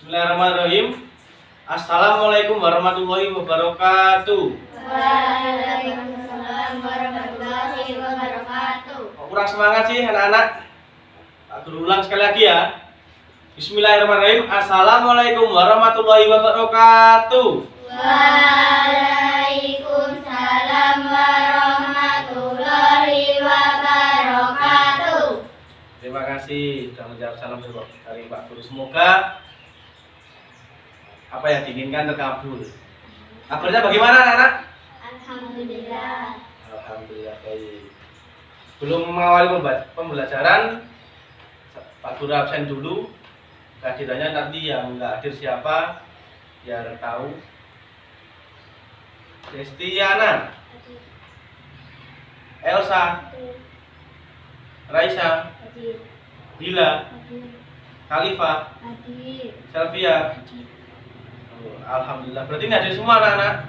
Bismillahirrahmanirrahim. Assalamualaikum warahmatullahi wabarakatuh. Waalaikumsalam warahmatullahi wabarakatuh. Kok kurang semangat sih anak-anak? Tak berulang sekali lagi ya. Bismillahirrahmanirrahim. Assalamualaikum warahmatullahi wabarakatuh. Waalaikumsalam warahmatullahi wabarakatuh. Terima kasih sudah menjawab salam dari Pak Guru. Semoga apa yang diinginkan terkabul. Kabarnya bagaimana anak-anak? Alhamdulillah. Alhamdulillah baik. Belum mengawali pembelajaran, Pak Guru absen dulu. Kehadirannya nanti yang nggak hadir siapa, biar tahu. Destiana, Elsa, Raisa, Bila, Khalifa, Selvia. Oh, alhamdulillah. Berarti ini hadir semua anak-anak.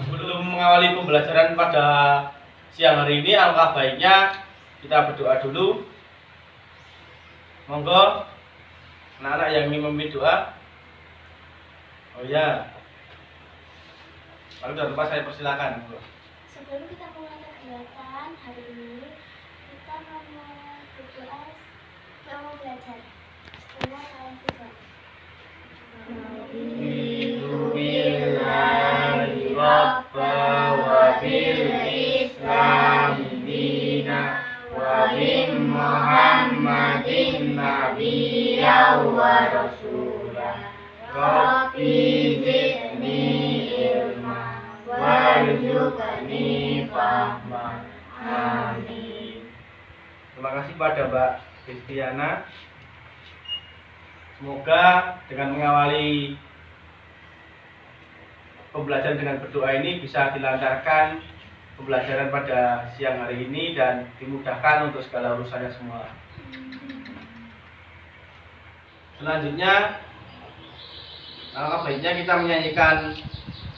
Sebelum mengawali pembelajaran pada siang hari ini, alangkah baiknya kita berdoa dulu. Monggo, anak-anak yang ingin memimpin doa. Oh ya, kalau sudah lupa saya persilakan. Sebelum kita mulai kegiatan hari ini, kita mau berdoa, kita mau belajar. Semua kalian juga. Billahi rabba wa bil islami dina wa bin muhammadin nabiyya wa rasulah. Rabbi zidni ilma warzuqni fahma. Amin. Terima kasih pada Mbak Destiana. Semoga dengan mengawali pembelajaran dengan berdoa ini bisa dilancarkan pembelajaran pada siang hari ini dan dimudahkan untuk segala urusannya semua. Selanjutnya, alangkah baiknya kita menyanyikan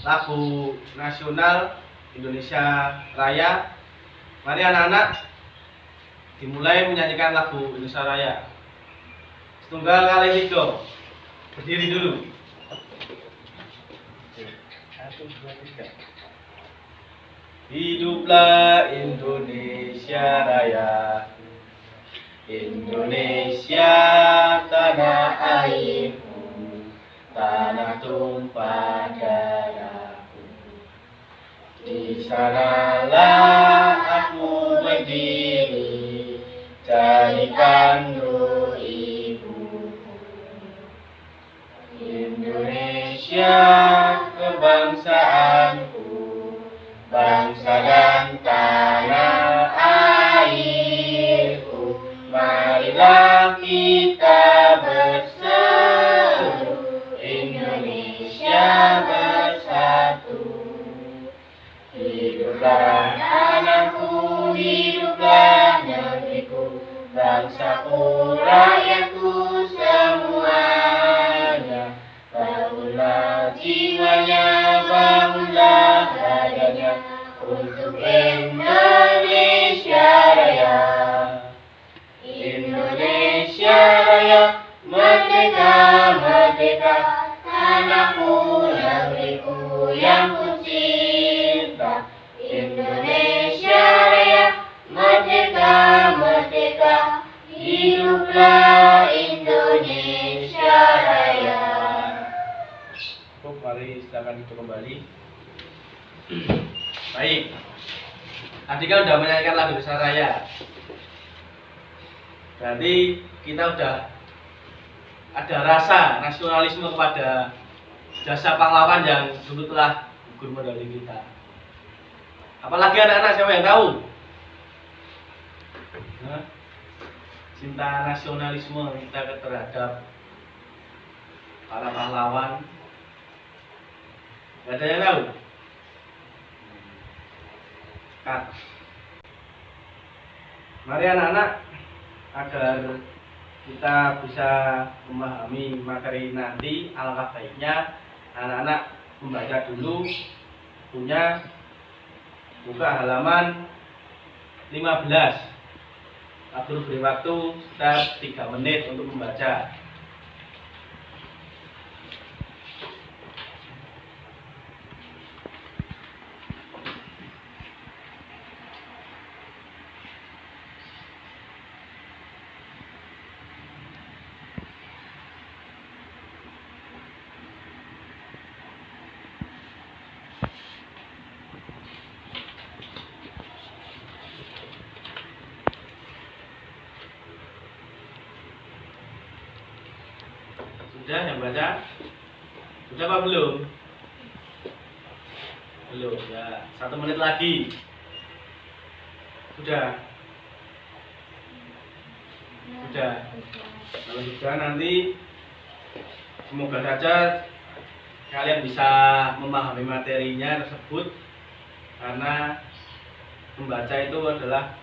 lagu nasional Indonesia Raya. Mari anak-anak dimulai menyanyikan lagu Indonesia Raya. Setunggal kali tiga. Berdiri dulu. 1, 2, 3. Hiduplah Indonesia Raya. Indonesia tanah airku, tanah tumpah darahku. Di sanalah aku berdiri, jadikan roh ibuku. Indonesia kebangsaanku, bangsa dan tanah airku. Marilah kita berseru, Indonesia bersatu. Hiduplah tanahku, hiduplah negeriku, bangsaku, rakyatku semuanya. Bangunlah jiwanya, bangunlah badannya untuk Indonesia Raya. Indonesia Raya, merdeka, merdeka, tanahku, negeriku yang ku cinta. Indonesia Raya, merdeka, merdeka, hiduplah Indonesia Raya. Cukup, mari silakan duduk kembali. Baik, tadi kan sudah menyanyikan lagu Indonesia Raya. Berarti kita sudah ada rasa nasionalisme kepada jasa pahlawan yang dulu telah gugur medali kita. Apalagi anak-anak siapa yang tahu? Cinta nasionalisme kita terhadap para pahlawan. Gak ada yang tahu? Kat. Mari anak-anak, agar kita bisa memahami materi nanti, alangkah baiknya anak-anak membaca dulu buka halaman 15. Pak Guru beri waktu sekitar 3 menit untuk membaca. Sudah yang baca? Sudah apa belum? Belum ya. 1 menit lagi. Sudah. Sudah. Kalau sudah nanti semoga saja kalian bisa memahami materinya tersebut, karena membaca itu adalah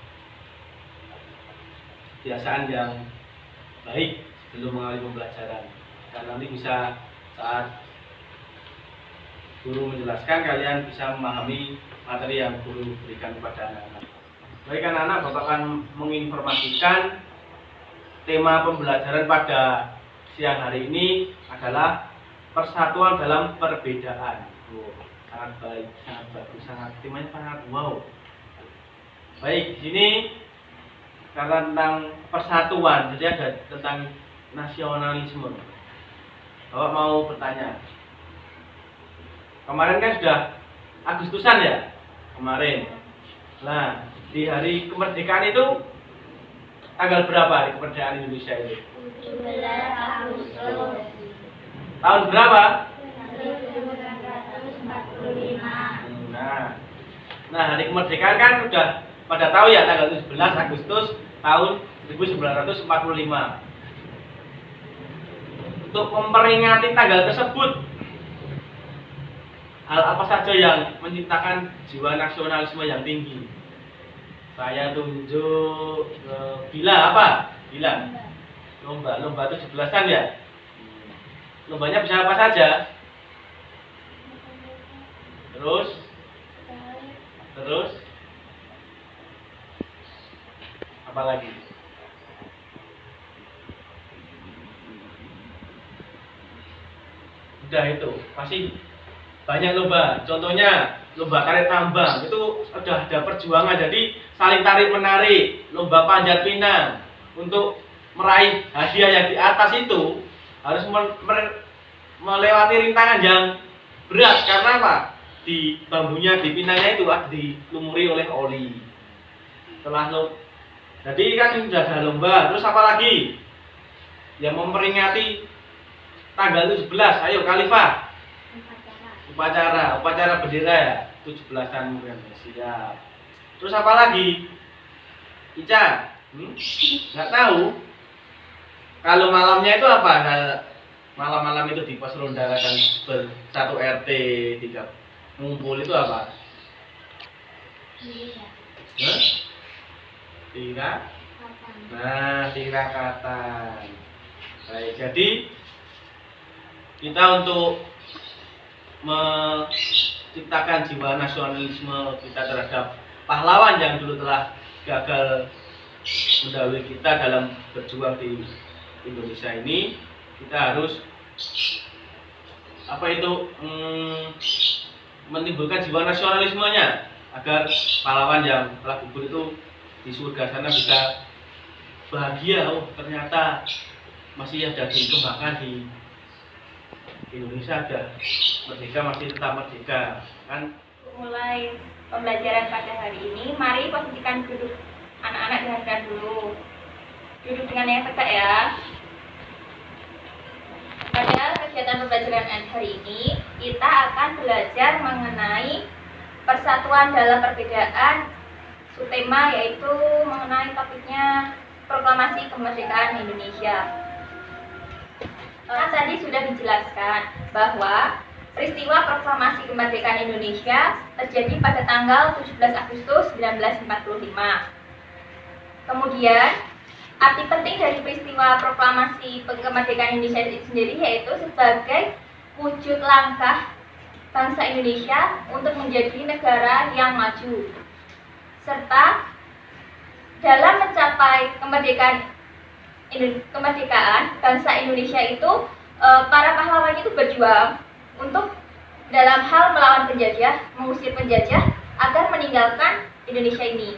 kebiasaan yang baik sebelum mengalami pembelajaran. Dan nanti bisa saat guru menjelaskan, kalian bisa memahami materi yang guru berikan kepada anak-anak. Baik anak-anak, Bapak akan menginformasikan tema pembelajaran pada siang hari ini adalah persatuan dalam perbedaan. Sangat baik, sangat bagus, temanya sangat wow. Baik, di sini karena tentang persatuan, jadi ada tentang nasionalisme. Bapak mau bertanya. Kemarin kan sudah Agustusan ya? Kemarin. Nah, di hari kemerdekaan itu tanggal berapa hari kemerdekaan Indonesia itu? 17 Agustus Tahun berapa? 1945. Nah, hari kemerdekaan kan sudah pada tahu ya, tanggal 17 Agustus tahun 1945. Untuk memperingati tanggal tersebut, hal apa saja yang menciptakan jiwa nasionalisme yang tinggi? Saya tunjuk bila apa? Bila lomba 17-an ya. Lombanya bisa apa saja? Terus apa lagi? Udah itu, pasti banyak lomba. Contohnya lomba karet tambang itu sudah ada perjuangan, jadi saling tarik menarik. Lomba panjat pinang untuk meraih hadiah yang di atas itu harus melewati rintangan yang berat. Karena apa? Di bambunya, di pinangnya itu dilumuri oleh oli. Jadi kan sudah ada lomba. Terus apa lagi yang memperingati tanggal 17? Ayo Khalifah. Upacara bendera ya, 17-an mungkin. Siap. Terus apa lagi? Ica? Nggak tahu. Kalau malamnya itu apa? Malam-malam itu di pos ronda kan satu RT 3 ngumpul itu apa? Tirakatan. Baik, jadi kita untuk menciptakan jiwa nasionalisme kita terhadap pahlawan yang dulu telah gagal mendahului kita dalam berjuang di Indonesia ini, kita harus menimbulkan jiwa nasionalismenya agar pahlawan yang telah gugur itu di surga sana bisa bahagia. Oh, ternyata masih ada dikembangkan di Indonesia, ada merdeka, masih tetap merdeka kan. Mulai pembelajaran pada hari ini, mari posisikan duduk anak-anak dengarkan dulu. Duduk dengan yang tegak ya. Pada kegiatan pembelajaran hari ini, kita akan belajar mengenai persatuan dalam perbedaan. Subtema yaitu mengenai topiknya proklamasi kemerdekaan Indonesia. Tadi sudah dijelaskan bahwa peristiwa proklamasi kemerdekaan Indonesia terjadi pada tanggal 17 Agustus 1945. Kemudian, arti penting dari peristiwa proklamasi kemerdekaan Indonesia itu sendiri yaitu sebagai wujud langkah bangsa Indonesia untuk menjadi negara yang maju, serta dalam mencapai kemerdekaan bangsa Indonesia itu para pahlawan itu berjuang untuk dalam hal melawan penjajah, mengusir penjajah agar meninggalkan Indonesia ini.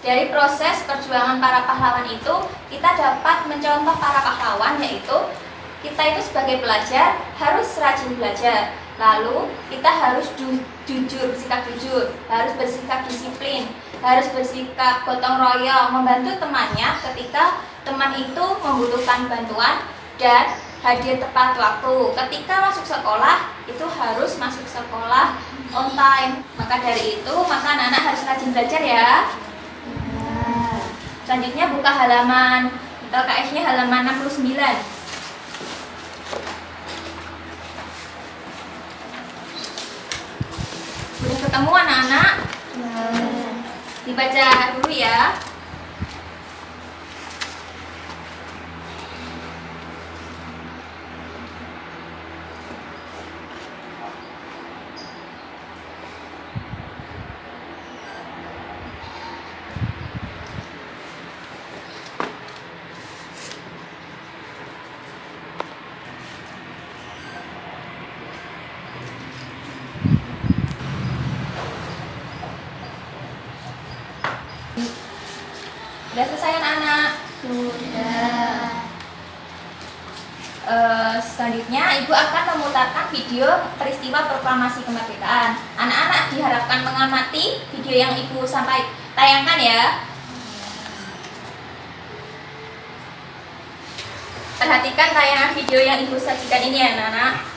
Dari proses perjuangan para pahlawan itu, kita dapat mencontoh para pahlawan, yaitu kita itu sebagai pelajar harus rajin belajar. Lalu kita harus bersikap jujur, harus bersikap disiplin, harus bersikap gotong royong, membantu temannya ketika teman itu membutuhkan bantuan, dan hadir tepat waktu. Ketika masuk sekolah, itu harus masuk sekolah on time. Maka dari itu, maka anak-anak harus rajin belajar ya. Selanjutnya buka halaman LKS-nya halaman 69. Sudah ketemu anak-anak? Dibaca dulu ya. Sudah selesai anak-anak? Sudah. Selanjutnya Ibu akan memutarkan video peristiwa proklamasi kemerdekaan. Anak-anak diharapkan mengamati video yang Ibu tayangkan ya. Perhatikan tayangan video yang Ibu sajikan ini ya anak-anak.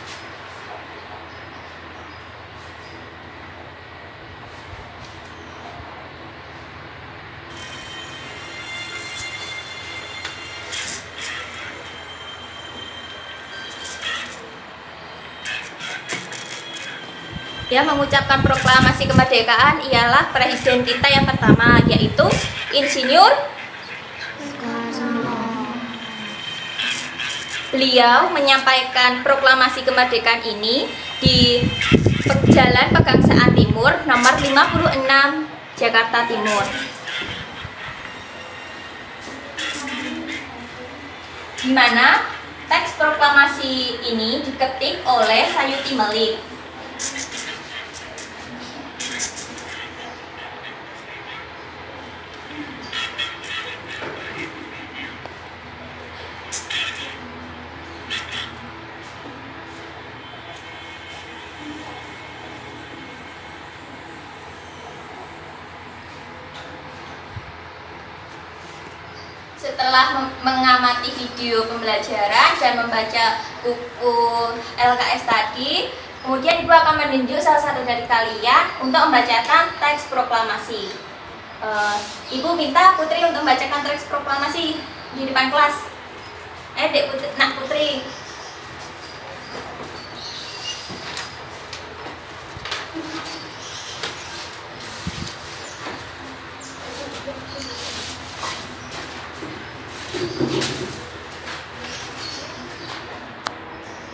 Yang mengucapkan proklamasi kemerdekaan ialah presiden kita yang pertama, yaitu Insinyur Beliau menyampaikan proklamasi kemerdekaan ini di Jalan Pegangsaan Timur nomor 56 Jakarta Timur. Di mana teks proklamasi ini diketik oleh Sayuti Melik. Setelah mengamati video pembelajaran dan membaca buku LKS tadi, kemudian Ibu akan menunjuk salah satu dari kalian untuk membacakan teks proklamasi. Ibu minta Putri untuk membacakan teks proklamasi di depan kelas. Nak Putri.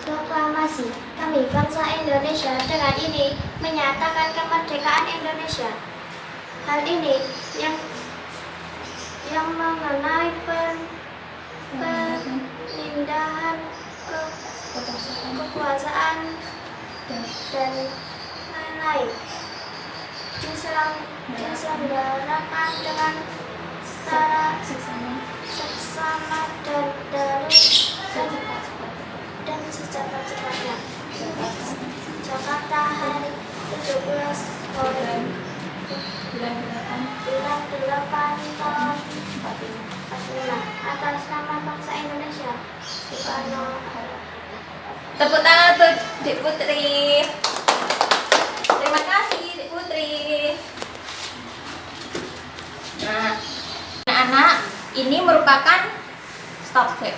Proklamasi. Kami bangsa Indonesia dengan ini menyatakan kemerdekaan Indonesia. Hal ini yang mengenai pemindahan kekuasaan dan lain-lain diselenggarakan dengan secara seksama dan secepat-cepatnya. Jakarta hari 17 bulan 8 tahun 45 atas nama bangsa Indonesia. Soekarno. Tepuk tangan untuk Dik Putri. Terima kasih Dik Putri. Nah, anak-anak, ini merupakan stop cek.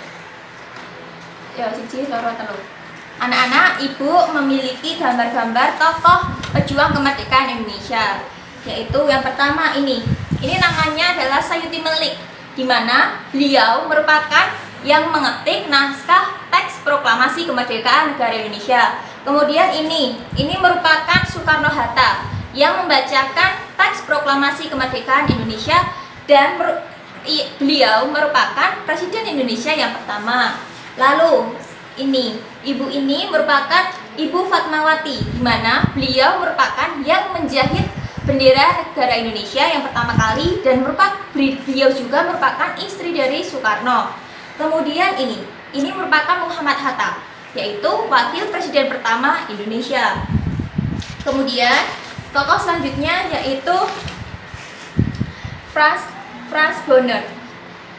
Ya, siji loro telu. Anak-anak, Ibu memiliki gambar-gambar tokoh pejuang kemerdekaan Indonesia. Yaitu yang pertama ini namanya adalah Sayuti Melik, di mana beliau merupakan yang mengetik naskah teks proklamasi kemerdekaan negara Indonesia. Kemudian ini merupakan Soekarno-Hatta yang membacakan teks proklamasi kemerdekaan Indonesia, dan beliau merupakan Presiden Indonesia yang pertama. Lalu ibu ini merupakan Ibu Fatmawati, di mana beliau merupakan yang menjahit bendera negara Indonesia yang pertama kali, dan beliau juga merupakan istri dari Soekarno. Kemudian ini merupakan Muhammad Hatta, yaitu wakil presiden pertama Indonesia. Kemudian tokoh selanjutnya yaitu Franz Bonner.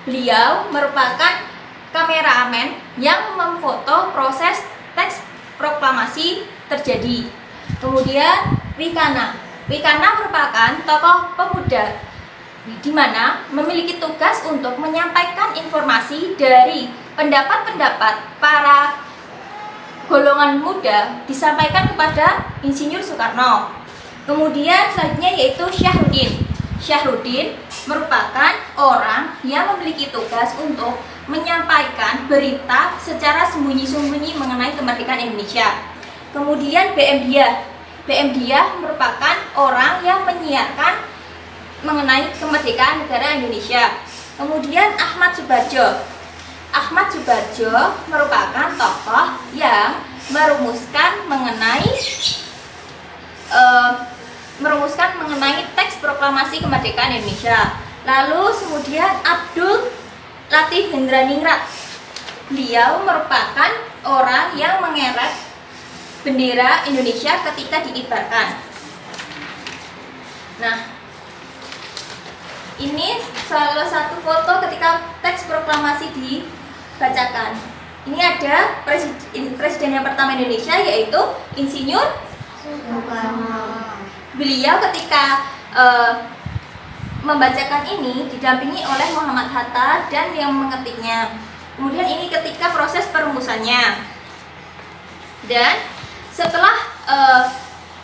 Beliau merupakan kameramen yang memfoto proses teks proklamasi terjadi. Kemudian Wikana merupakan tokoh pemuda di mana memiliki tugas untuk menyampaikan informasi dari pendapat-pendapat para golongan muda disampaikan kepada Insinyur Soekarno. Kemudian selanjutnya yaitu Syahrudin merupakan orang yang memiliki tugas untuk menyampaikan berita secara sembunyi-sembunyi mengenai kemerdekaan Indonesia. Kemudian BM Diah merupakan orang yang menyiarkan mengenai kemerdekaan negara Indonesia. Kemudian Ahmad Subarjo merupakan tokoh yang merumuskan mengenai teks proklamasi kemerdekaan Indonesia. Lalu kemudian Abdul Latif Hendraningrat. Beliau merupakan orang yang mengerek bendera Indonesia ketika dikibarkan. Nah, ini salah satu foto ketika teks proklamasi dibacakan. Ini ada presiden yang pertama Indonesia, yaitu Insinyur Soekarno. Beliau ketika membacakan ini didampingi oleh Muhammad Hatta dan yang mengetiknya. Kemudian ini ketika proses perumusannya. Dan setelah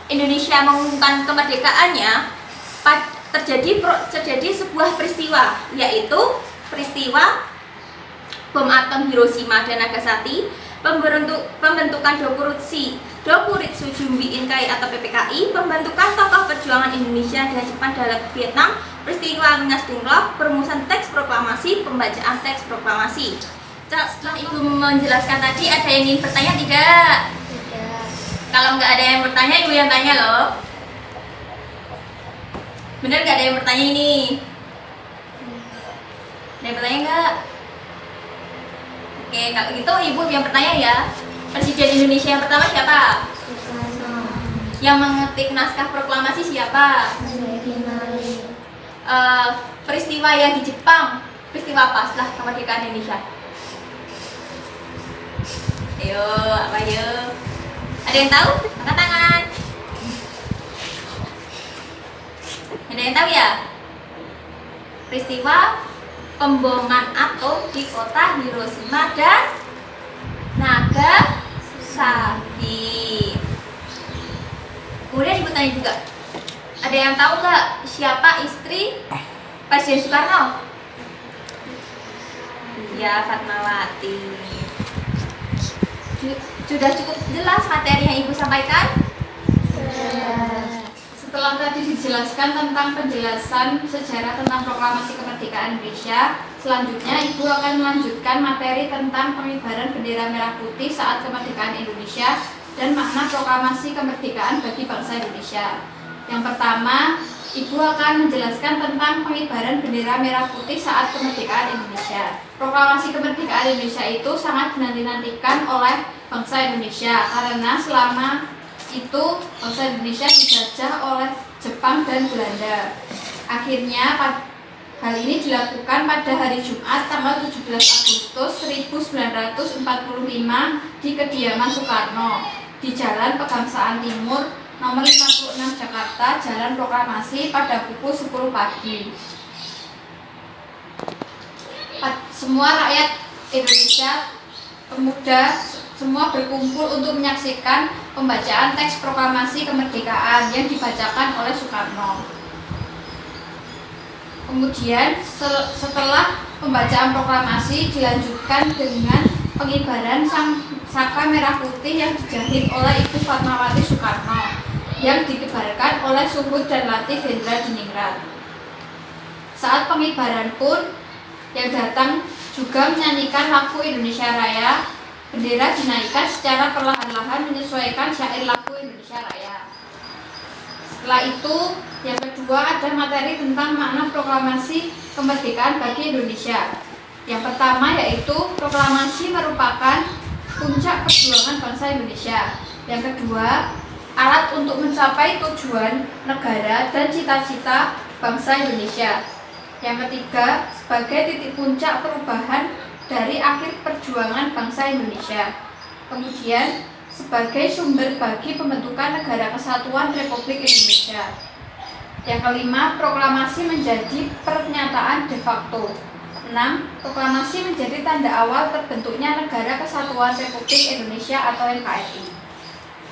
Indonesia mengumumkan kemerdekaannya, terjadi sebuah peristiwa, yaitu peristiwa bom atom Hiroshima dan Nagasaki, pembentukan Dokuritsu Jumbi Inkai atau PPKI, pembentukan tokoh perjuangan Indonesia dan Jepang dalam Vietnam, peristiwa Minas Dengklok, perumusan teks proklamasi, pembacaan teks proklamasi. Setelah Ibu menjelaskan tadi, ada yang ingin bertanya tidak? Tidak. Kalau nggak ada yang bertanya, Ibu yang tanya loh. Bener nggak ada yang bertanya ini? Ada yang bertanya nggak? Oke, kalau gitu Ibu yang bertanya ya. Presiden Indonesia yang pertama siapa? Soekarno. Yang mengetik naskah proklamasi siapa? Peristiwa yang di Jepang, peristiwa apa setelah kemerdekaan Indonesia? Ayo, apa ayo? Ada yang tahu? Angkat tangan. Ada yang tahu ya? Peristiwa pemboman atom di kota Hiroshima dan Nagasaki. Kemudian Ibu tanya juga, ada yang tahu nggak siapa istri Presiden Soekarno? Ya, Fatmawati. Sudah cukup jelas materi yang Ibu sampaikan? Setelah tadi dijelaskan tentang penjelasan sejarah tentang proklamasi kemerdekaan Indonesia, selanjutnya Ibu akan melanjutkan materi tentang pengibaran bendera merah putih saat kemerdekaan Indonesia dan makna proklamasi kemerdekaan bagi bangsa Indonesia. Yang pertama, Ibu akan menjelaskan tentang pengibaran bendera merah putih saat kemerdekaan Indonesia. Proklamasi kemerdekaan Indonesia itu sangat dinanti-nantikan oleh bangsa Indonesia karena selama itu bangsa Indonesia dijajah oleh Jepang dan Belanda. Akhirnya hal ini dilakukan pada hari Jumat tanggal 17 Agustus 1945 di kediaman Soekarno di Jalan Pegangsaan Timur nomor 56 Jakarta, Jalan Proklamasi pada pukul 10 pagi. Semua rakyat Indonesia, pemuda, semua berkumpul untuk menyaksikan pembacaan teks proklamasi kemerdekaan yang dibacakan oleh Soekarno. Kemudian setelah pembacaan proklamasi dilanjutkan dengan pengibaran saka merah putih yang dijahit oleh Ibu Fatmawati Soekarno yang dikibarkan oleh Suhud dan Latif Hendraningrat. Saat pengibaran pun yang datang juga menyanyikan lagu Indonesia Raya. Bendera dinaikkan secara perlahan-lahan menyesuaikan syair lagu Indonesia Raya. Setelah itu, yang kedua ada materi tentang makna proklamasi kemerdekaan bagi Indonesia. Yang pertama yaitu proklamasi merupakan puncak perjuangan bangsa Indonesia. Yang kedua, alat untuk mencapai tujuan negara dan cita-cita bangsa Indonesia. Yang ketiga, sebagai titik puncak perubahan dari akhir perjuangan bangsa Indonesia. Kemudian, sebagai sumber bagi pembentukan Negara Kesatuan Republik Indonesia. Yang kelima, proklamasi menjadi pernyataan de facto. 6. Proklamasi menjadi tanda awal terbentuknya Negara Kesatuan Republik Indonesia atau NKRI.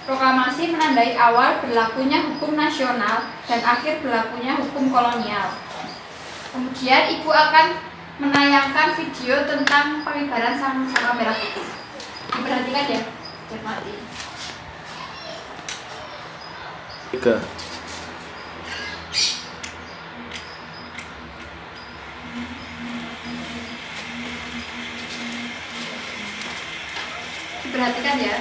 Proklamasi menandai awal berlakunya hukum nasional dan akhir berlakunya hukum kolonial. Kemudian Ibu akan menayangkan video tentang pengibaran Sang-Saka Merah Putih. Diperhatikan ya, cermati. 3. Diperhatikan ya.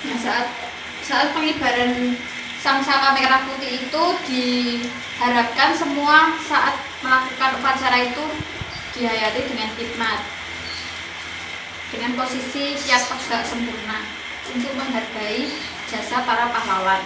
Nah, saat pengibaran Sang-Saka Merah Putih itu diharapkan semua saat melakukan upacara itu dihayati dengan khidmat, dengan posisi siap tegak sempurna untuk menghargai jasa para pahlawan.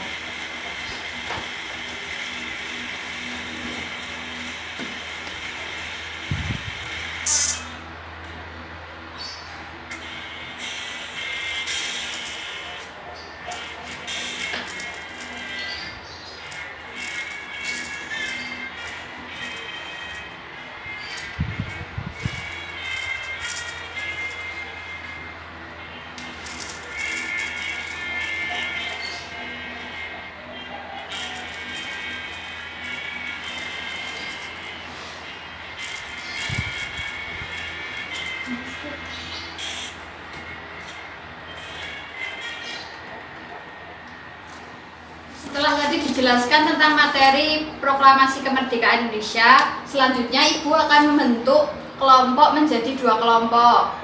Setelah tadi dijelaskan tentang materi proklamasi kemerdekaan Indonesia, selanjutnya Ibu akan membentuk kelompok menjadi 2 kelompok.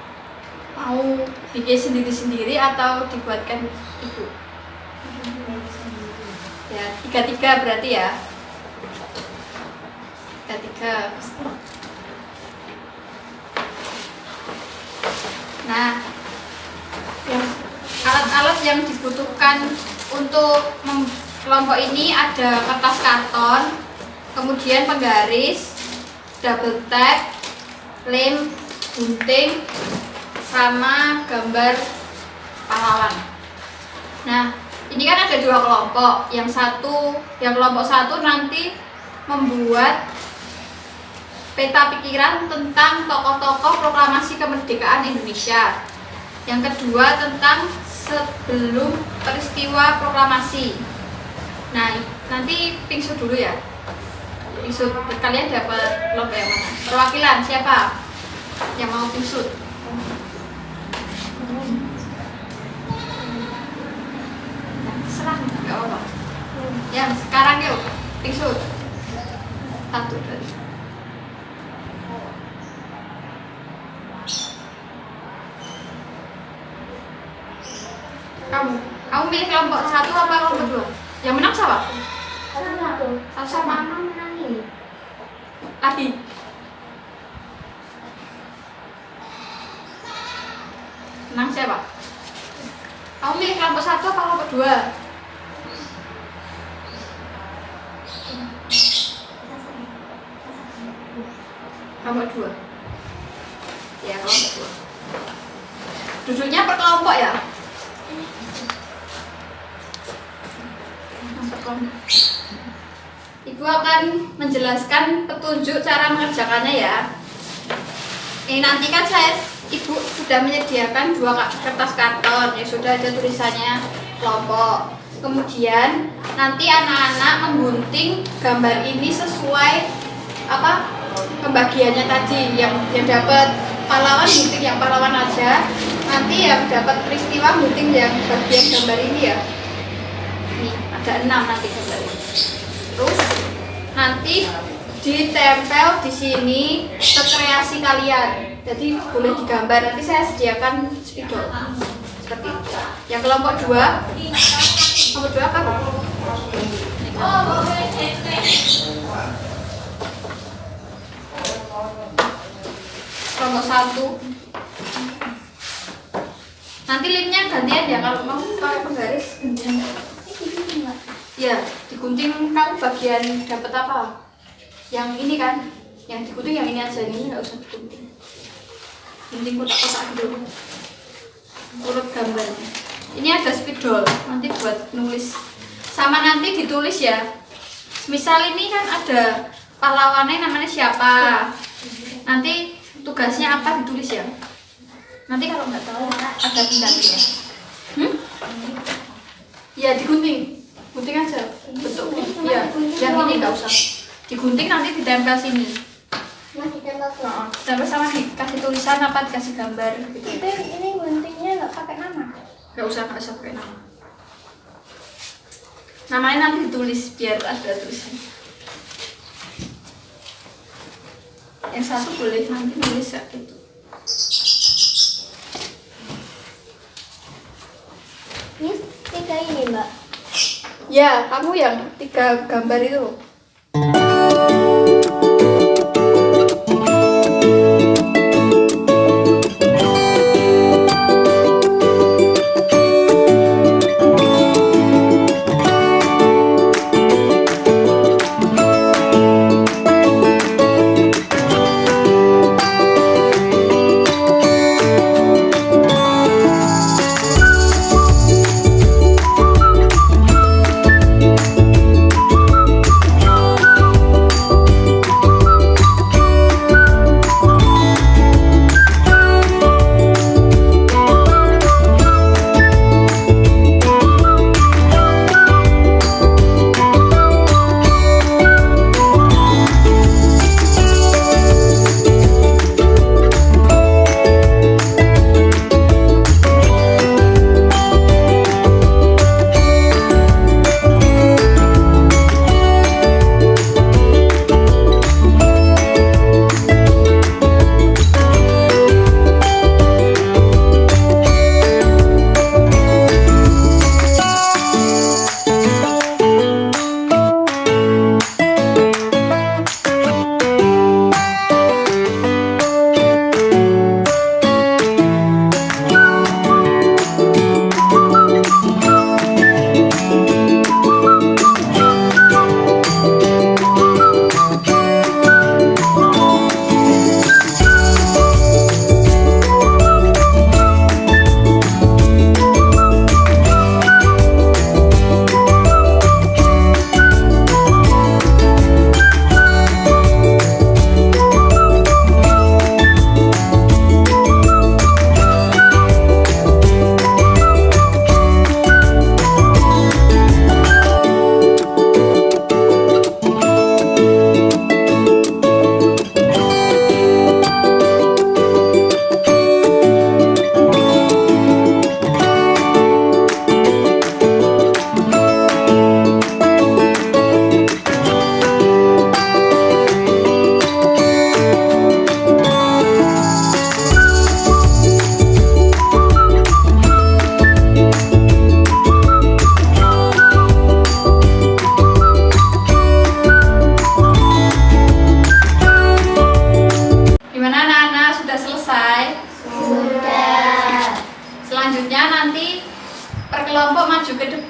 Mau bikin sendiri-sendiri atau dibuatkan Ibu? Ya, 3-3 berarti ya. 3-3. Nah, alat-alat yang dibutuhkan untuk kelompok ini ada kertas karton, kemudian penggaris, double tape, lem, gunting, sama gambar pahlawan. Nah, ini kan ada 2 kelompok. Yang kelompok 1 nanti membuat peta pikiran tentang tokoh-tokoh proklamasi kemerdekaan Indonesia. Yang kedua tentang sebelum peristiwa proklamasi. Nah, nanti pingsut dulu ya. Pingsut, kalian dapat kelompok yang mana? Perwakilan siapa yang mau pingsut? Serah, nggak apa-apa. Yang sekarang yuk, pingsut. 1, 2. Kamu milih kelompok 1 apa kelompok 2? Yang menang siapa? Sama. Lagi. Menang siapa? Kamu milih kelompok 1 apa kelompok 2? Kelompok 2. Ya, kelompok 2. Duduknya per kelompok ya. Per kelompok. Ibu akan menjelaskan petunjuk cara mengerjakannya ya. Ini nanti kan Ibu sudah menyediakan 2 kertas karton yang sudah ada tulisannya kelompok. Kemudian nanti anak-anak menggunting gambar ini sesuai pembagiannya tadi. Yang dapat pahlawan gunting yang pahlawan aja. Nanti yang dapat peristiwa gunting yang bagian gambar ini ya. Ini ada 6 nanti gambar ini. Terus nanti ditempel di sini ke kreasi kalian. Jadi boleh digambar. Nanti saya sediakan spidol seperti itu. Yang kelompok 2, kelompok 2 apa? Kelompok 1. Nanti linknya gantian ya, kalau mau pakai penggaris. Ya, digunting kamu bagian dapat apa? Yang ini kan? Yang digunting yang ini aja, ini nggak usah digunting. Gunting kotak-kotak dulu. Urut gambarnya. Ini ada spidol, nanti buat nulis. Sama nanti ditulis ya. Misal ini kan ada pahlawannya namanya siapa. Nanti tugasnya apa ditulis ya. Nanti kalau nggak tahu ada penggantinya. Ya digunting. Gunting aja bentuknya. Iya, yang ini nggak usah. Digunting nanti ditempel sini. Ditempel sama dikasih tulisan apa dikasih gambar gitu. Ini guntingnya nggak pakai nama. Nggak usah pakai nama. Namanya nanti ditulis biar ada tulisan. Yang satu boleh nanti nulis kayak gitu. Ini 3 ini Mbak. Ya, kamu yang 3 gambar itu.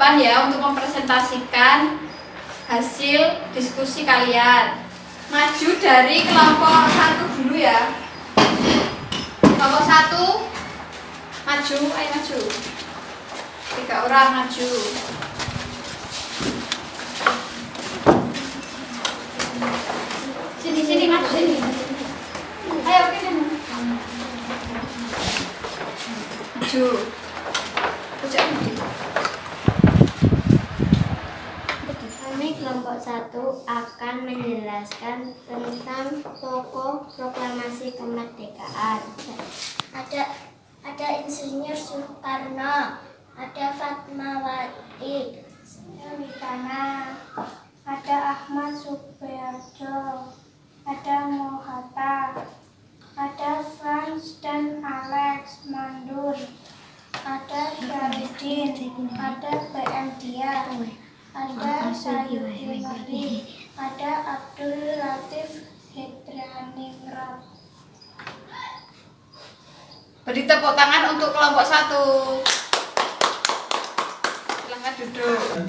depan ya untuk mempresentasikan hasil diskusi kalian. Maju dari kelompok 1 dulu ya. Kelompok 1 maju, ayo maju. 3 orang maju. Sini maju sini. Ayo sini. Maju. Pojok. Kami kelompok 1 akan menjelaskan tentang tokoh proklamasi kemerdekaan. Ada Insinyur Soekarno, ada Fatmawati, ada Ahmad Subarjo, ada Mohatta, ada Franz dan Alex Mandur, ada Syarudin, ada PM Dia, ada Sayuti Nuri, ada Abdul Latif Hidraningrat. Beri tepuk tangan untuk kelompok 1. Silahkan duduk.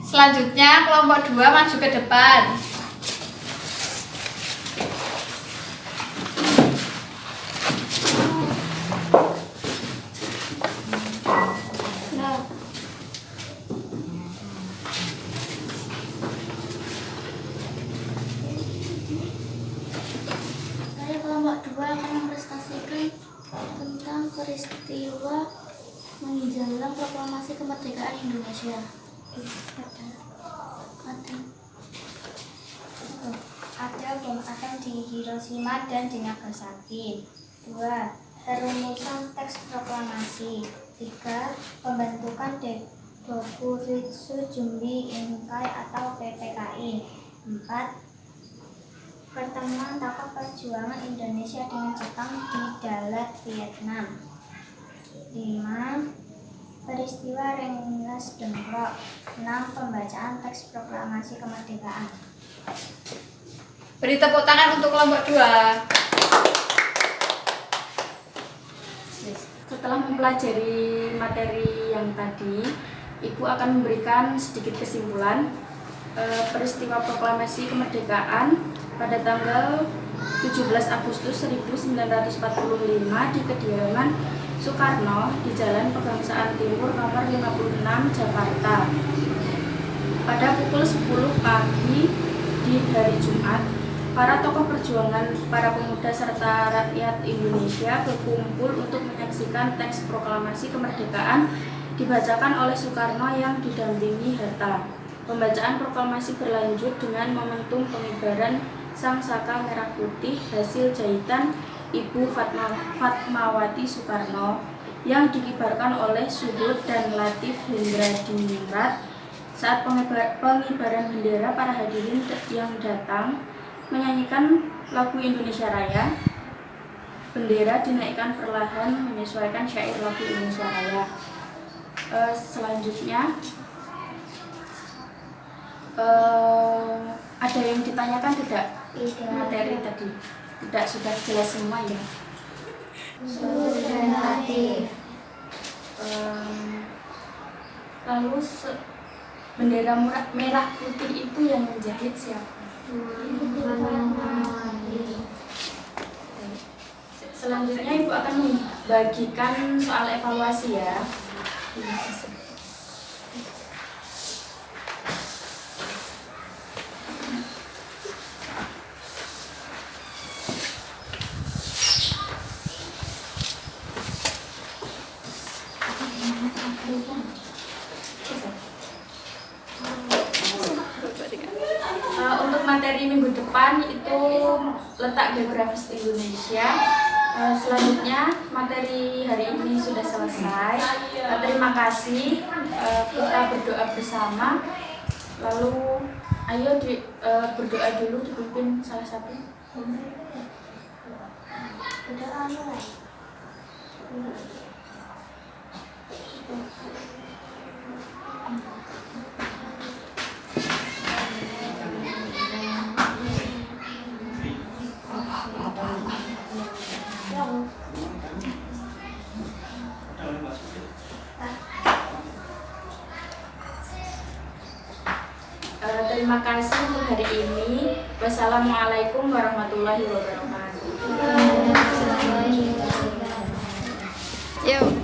Selanjutnya kelompok 2 maju ke depan. Kelompok 2 akan mempresentasikan tentang peristiwa menjelang proklamasi kemerdekaan Indonesia. Ada bom atom di Hiroshima dan di Nagasaki. 2. Perumusan teks proklamasi. 3. Pembentukan Dokuritsu Jumbi Inkai atau PPKI. 4. Pertemuan tokoh perjuangan Indonesia dengan Jepang di Dalat, Vietnam. 5. Peristiwa Rengas Dengklok. 6. Pembacaan teks proklamasi kemerdekaan. Beri tepuk tangan untuk kelompok 2. Setelah mempelajari materi yang tadi, Ibu akan memberikan sedikit kesimpulan peristiwa proklamasi kemerdekaan pada tanggal 17 Agustus 1945 di kediaman Soekarno di Jalan Pegangsaan Timur nomor 56 Jakarta. Pada pukul 10 pagi di hari Jumat, para tokoh perjuangan, para pemuda serta rakyat Indonesia berkumpul untuk menyaksikan teks proklamasi kemerdekaan dibacakan oleh Soekarno yang didampingi Hatta. Pembacaan proklamasi berlanjut dengan momentum pengibaran Sang Saka Merah Putih hasil jahitan Ibu Fatmawati Soekarno yang dikibarkan oleh Suhud dan Latif Hidraningrat. Saat pengibaran bendera, para hadirin yang datang menyanyikan lagu Indonesia Raya. Bendera dinaikkan perlahan menyesuaikan syair lagu Indonesia Raya. Selanjutnya ada yang ditanyakan tidak? Materi tadi tidak sudah jelas semua ya? Sudah. Lalu bendera merah putih itu yang menjahit siapa? Selanjutnya Ibu akan membagikan soal evaluasi ya. Untuk materi minggu depan itu letak geografis Indonesia. Selanjutnya materi hari ini sudah selesai. Terima kasih. Kita berdoa bersama. Lalu ayo berdoa dulu, dipimpin salah satu. Berdoa mulai. Terima kasih untuk hari ini. Wassalamualaikum warahmatullahi wabarakatuh. warahmatullahi wabarakatuh. Yuk.